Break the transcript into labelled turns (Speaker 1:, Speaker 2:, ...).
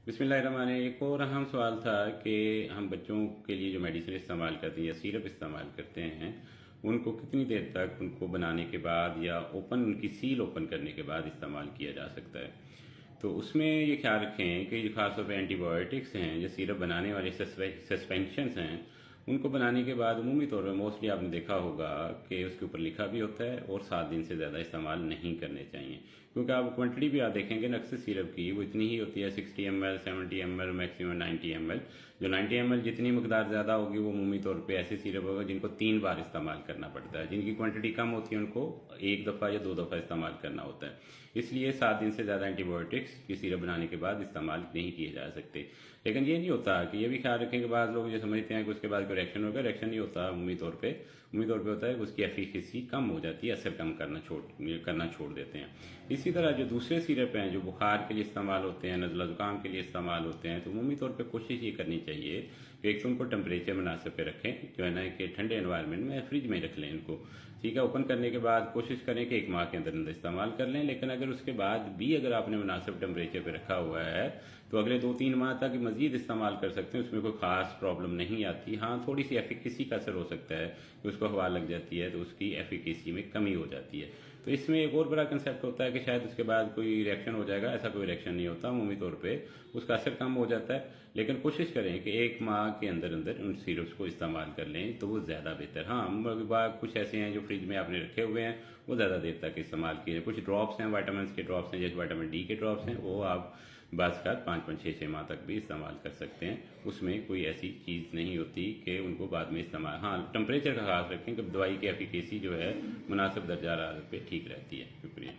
Speaker 1: बिस्मिल्लाहिर्रहमानिर्रहीम। एक और अहम सवाल था कि हम बच्चों के लिए जो मेडिसिन इस्तेमाल करते हैं या सिरप इस्तेमाल करते हैं, उनको कितनी देर तक उनको बनाने के बाद या उनकी सील ओपन करने के बाद इस्तेमाल किया जा सकता है। तो उसमें ये ख्याल रखें कि जो खासतौर पर एंटीबायोटिक्स हैं, जो सिरप बनाने वाले सस्पेंशंस हैं, उनको बनाने के बाद अमूमी तौर पर मोस्टली आपने देखा होगा कि उसके ऊपर लिखा भी होता है और 7 दिन से ज़्यादा इस्तेमाल नहीं करने चाहिए, क्योंकि आप क्वांटिटी भी आप देखेंगे अक्सर सिरप की वो इतनी ही होती है, 60 ml 70 ml मैक्सिमम 90 ml। जो 90 ml जितनी मकदार ज़्यादा होगी वो अमूमी तौर पे ऐसे सिरप होगा जिनको 3 बार इस्तेमाल करना पड़ता है। जिनकी क्वांटिटी कम होती है उनको 1 दफ़ा या 2 दफ़ा इस्तेमाल करना होता है। इसलिए 7 दिन से ज़्यादा एंटीबायोटिक्स की सिरप बनाने के बाद इस्तेमाल नहीं किए जा सकते। लेकिन ये नहीं होता कि ये भी ख्याल रखें कि बाद लोग ये समझते हैं कि उसके बाद कोई रिएक्शन होगा। रिएक्शन नहीं होता उम्मी तौर पे होता है कि उसकी एफिकेसी कम हो जाती है, असर कम करना छोड़ देते हैं। इसी तरह जो दूसरे सिरप हैं जो बुखार के लिए इस्तेमाल होते हैं, नज़ला ज़ुकाम के लिए इस्तेमाल होते हैं, तो उम्मी तौर पर कोशिश ये करनी चाहिए कि एक तो उनको टेम्परेचर मुनासिब पे रखें, जो है ना कि ठंडे एनवायरनमेंट में फ्रिज में रख लें इनको। ठीक है, ओपन करने के बाद कोशिश करें कि 1 माह के अंदर अंदर इस्तेमाल कर लें। लेकिन अगर उसके बाद भी अगर आपने मुनासिब टेम्परेचर पे रखा हुआ है तो अगले 2-3 माह तक मजीद इस्तेमाल कर सकते हैं। उसमें कोई खास प्रॉब्लम नहीं आती। हाँ, थोड़ी सी एफिकेसी का असर हो सकता है कि उसको हवा लग जाती है तो उसकी एफिकेसी में कमी हो जाती है। तो इसमें एक और बड़ा कंसेप्ट होता है कि शायद उसके बाद कोई रिएक्शन हो जाएगा। ऐसा कोई रिएक्शन नहीं होता, अमूमी तौर पे उसका असर कम हो जाता है। लेकिन कोशिश करें कि 1 माह के अंदर अंदर उन सिरप्स को इस्तेमाल कर लें तो वो ज़्यादा बेहतर। हाँ, कुछ ऐसे हैं जो फ्रिज में आपने रखे हुए हैं वो ज़्यादा देर तक इस्तेमाल किए। कुछ ड्रॉप्स हैं, वाइटामिन के ड्रॉप्स हैं, जैसे विटामिन डी के ड्रॉप्स हैं, वो आप बस का 5-5, 6-6 माह तक भी इस्तेमाल कर सकते हैं। उसमें कोई ऐसी चीज़ नहीं होती कि उनको बाद में इस्तेमाल। हाँ, टेम्परेचर का ख्याल रखें कि दवाई की एफिकेसी जो है मुनासिब दर्जा हरारत पे ठीक रहती है। शुक्रिया।